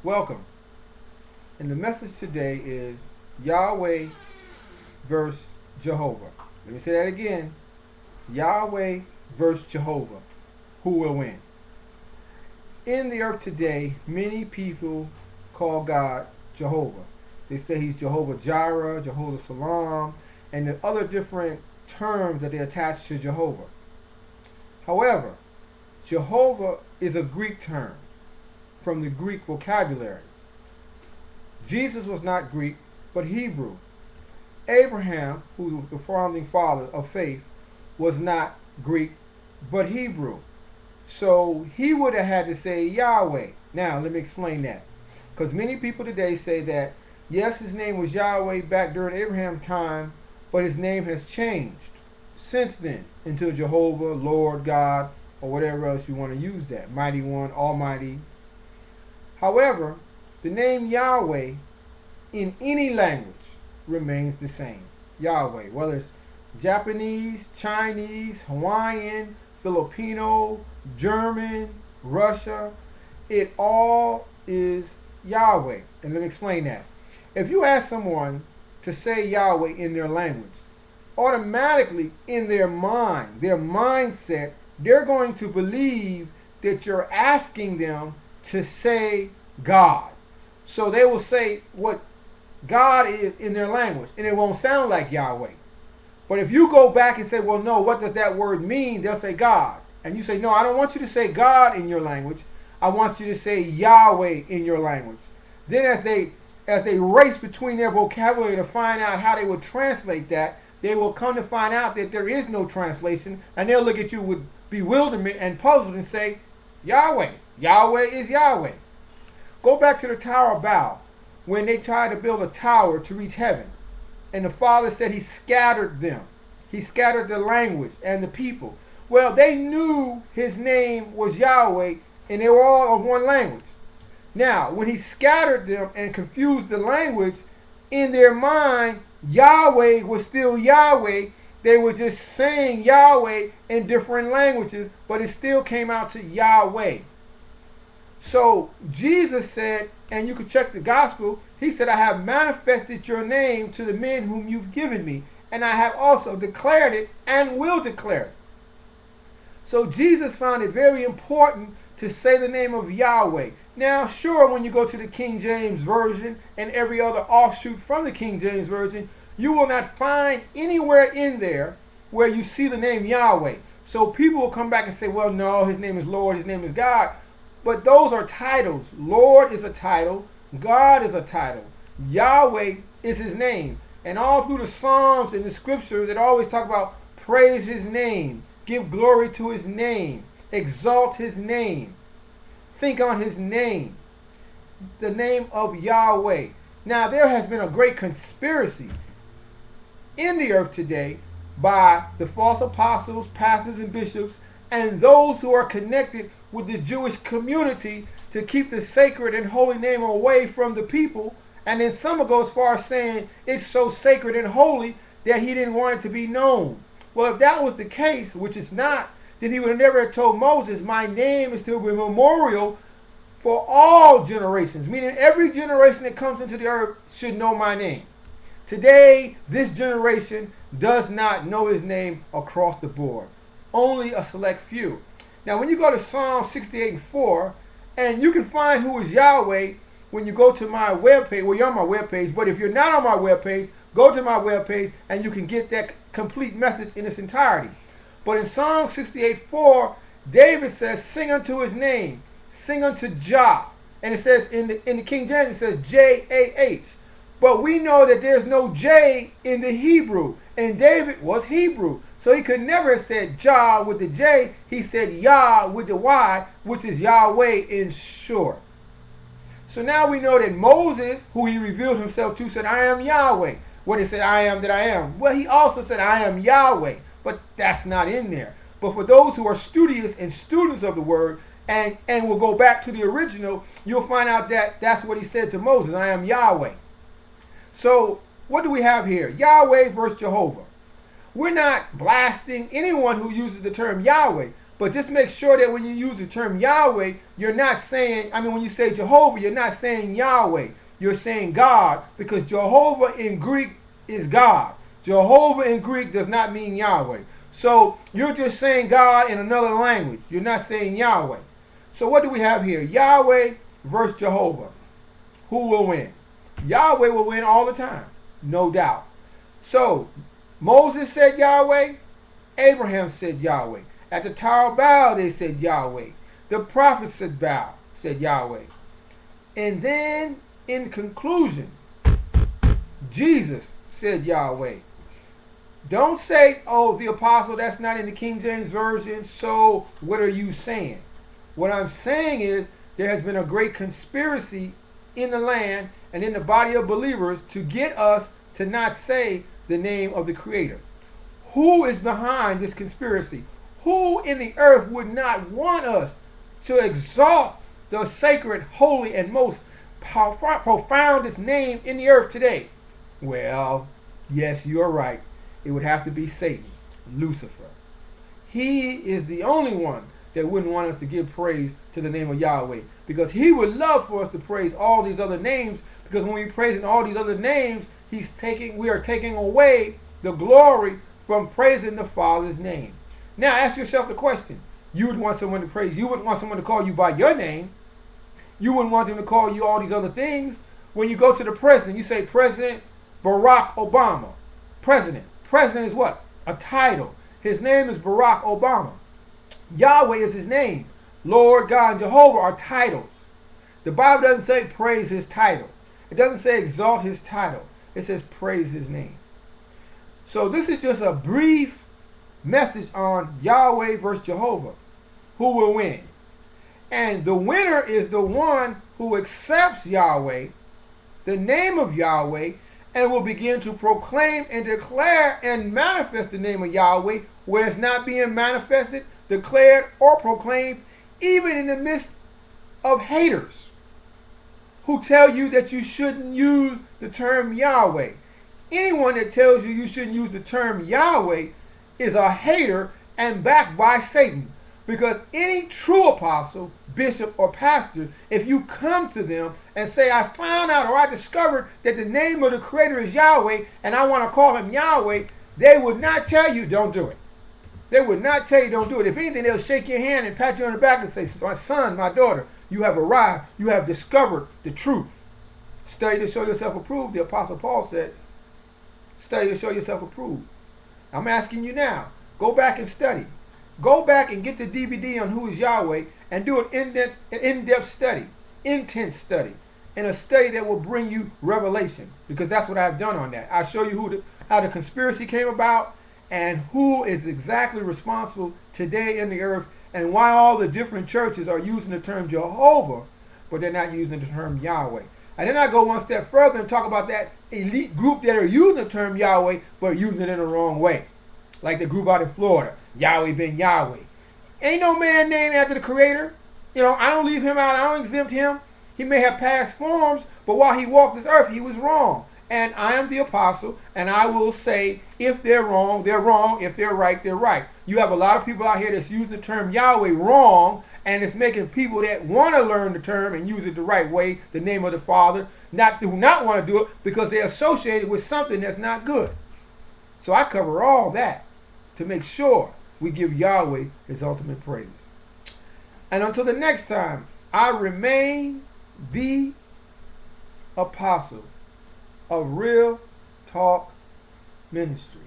Welcome. And the message today is Yahweh versus Jehovah. Let me say that again. Yahweh versus Jehovah. Who will win? In the earth today, many people call God Jehovah. They say he's Jehovah Jireh, Jehovah Salam, and the other different terms that they attach to Jehovah. However, Jehovah is a Greek term from the Greek vocabulary. Jesus was not Greek, but Hebrew. Abraham, who was the founding father of faith, was not Greek, but Hebrew. So he would have had to say Yahweh. Now, let me explain that. Because many people today say that, yes, his name was Yahweh back during Abraham's time, but his name has changed since then into Jehovah, Lord, God, or whatever else you want to use that. Mighty One, Almighty. However, the name Yahweh in any language remains the same. Yahweh, whether it's Japanese, Chinese, Hawaiian, Filipino, German, Russia, it all is Yahweh. And let me explain that. If you ask someone to say Yahweh in their language, automatically in their mind, their mindset, they're going to believe that you're asking them to say God. So they will say what God is in their language, and it won't sound like Yahweh. But if you go back and say, well, no, what does that word mean? They'll say God. And you say, no, I don't want you to say God in your language. I want you to say Yahweh in your language. Then as they race between their vocabulary to find out how they would translate that, they will come to find out that there is no translation, and they'll look at you with bewilderment and puzzled and say, Yahweh. Yahweh is Yahweh. Go back to the Tower of Babel when they tried to build a tower to reach heaven. And the Father said he scattered them. He scattered the language and the people. Well, they knew his name was Yahweh, and they were all of one language. Now, when he scattered them and confused the language, in their mind, Yahweh was still Yahweh. They were just saying Yahweh in different languages, but it still came out to Yahweh. So Jesus said, and you can check the gospel, he said, I have manifested your name to the men whom you've given me, and I have also declared it and will declare it. So Jesus found it very important to say the name of Yahweh. Now, sure, when you go to the King James Version and every other offshoot from the King James Version, you will not find anywhere in there where you see the name Yahweh. So people will come back and say, well, no, his name is Lord, his name is God. But those are titles. Lord is a title. God is a title. Yahweh is his name. And all through the Psalms and the Scriptures, it always talk about praise his name, give glory to his name, exalt his name, think on his name, the name of Yahweh. Now, there has been a great conspiracy in the earth today by the false apostles, pastors, and bishops, and those who are connected with the Jewish community to keep the sacred and holy name away from the people. And then some will go as far as saying it's so sacred and holy that he didn't want it to be known. Well, if that was the case, which it's not, then he would have never have told Moses, my name is to be a memorial for all generations, meaning every generation that comes into the earth should know my name. Today, this generation does not know his name across the board. Only a select few. Now, when you go to Psalm 68:4, and you can find who is Yahweh when you go to my webpage. Well, you're on my webpage, but if you're not on my webpage, go to my webpage and you can get that complete message in its entirety. But in Psalm 68:4, David says, sing unto his name, sing unto Jah. And it says, in the King James, it says J-A-H. But we know that there's no J in the Hebrew, and David was Hebrew. So he could never have said Jah with the J. He said Yah with the Y, which is Yahweh in short. So now we know that Moses, who he revealed himself to, said, I am Yahweh. When he said, I am that I am. Well, he also said, I am Yahweh. But that's not in there. But for those who are studious and students of the word, and will go back to the original, you'll find out that that's what he said to Moses, I am Yahweh. So what do we have here? Yahweh versus Jehovah. We're not blasting anyone who uses the term Yahweh, But just make sure that when you use the term Yahweh, you're not saying, when you say Jehovah, you're not saying Yahweh. You're saying God, because Jehovah in Greek is God. Jehovah in Greek does not mean Yahweh. So you're just saying God in another language. You're not saying Yahweh. So what do we have here? Yahweh versus Jehovah. Who will win? Yahweh will win all the time, no doubt. So Moses said Yahweh. Abraham said Yahweh. At the Tower of Babel, they said Yahweh. The prophets said Yahweh. And then, in conclusion, Jesus said Yahweh. Don't say, oh, the apostle, that's not in the King James Version, so what are you saying? What I'm saying is there has been a great conspiracy in the land and in the body of believers to get us to not say the name of the Creator. Who is behind this conspiracy? Who in the earth would not want us to exalt the sacred, holy, and most profoundest name in the earth today? Well, yes, you're right. It would have to be Satan, Lucifer. He is the only one that wouldn't want us to give praise to the name of Yahweh, because he would love for us to praise all these other names, because when we praise in all these other names, we are taking away the glory from praising the Father's name. Now ask yourself the question. You would want someone to praise. You wouldn't want someone to call you by your name. You wouldn't want them to call you all these other things. When you go to the president, you say President Barack Obama. President. President is what? A title. His name is Barack Obama. Yahweh is his name. Lord, God, and Jehovah are titles. The Bible doesn't say praise his title. It doesn't say exalt his title. It says praise his name. So this is just a brief message on Yahweh versus Jehovah. Who will win? And the winner is the one who accepts Yahweh, the name of Yahweh, and will begin to proclaim and declare and manifest the name of Yahweh where it's not being manifested, declared, or proclaimed, even in the midst of haters who tell you that you shouldn't use the term Yahweh. Anyone that tells you shouldn't use the term Yahweh is a hater and backed by Satan. Because any true apostle, bishop, or pastor, if you come to them and say, I found out or I discovered that the name of the Creator is Yahweh and I want to call him Yahweh, they would not tell you don't do it. They would not tell you don't do it. If anything, they'll shake your hand and pat you on the back and say, my son, my daughter, you have arrived. You have discovered the truth. Study to show yourself approved, the Apostle Paul said. Study to show yourself approved. I'm asking you now, go back and study. Go back and get the DVD on who is Yahweh and do an in-depth study, intense study, and a study that will bring you revelation, because that's what I've done on that. I'll show you how the conspiracy came about and who is exactly responsible today in the earth and why all the different churches are using the term Jehovah, but they're not using the term Yahweh. And then I go one step further and talk about that elite group that are using the term Yahweh, but using it in the wrong way. Like the group out in Florida, Yahweh ben Yahweh. Ain't no man named after the Creator. I don't leave him out. I don't exempt him. He may have past forms, but while he walked this earth, he was wrong. And I am the apostle, and I will say, if they're wrong, they're wrong. If they're right, they're right. You have a lot of people out here that's using the term Yahweh wrong, and it's making people that want to learn the term and use it the right way, the name of the Father, do not want to do it because they're associated with something that's not good. So I cover all that to make sure we give Yahweh his ultimate praise. And until the next time, I remain the apostle of Real Talk Ministry.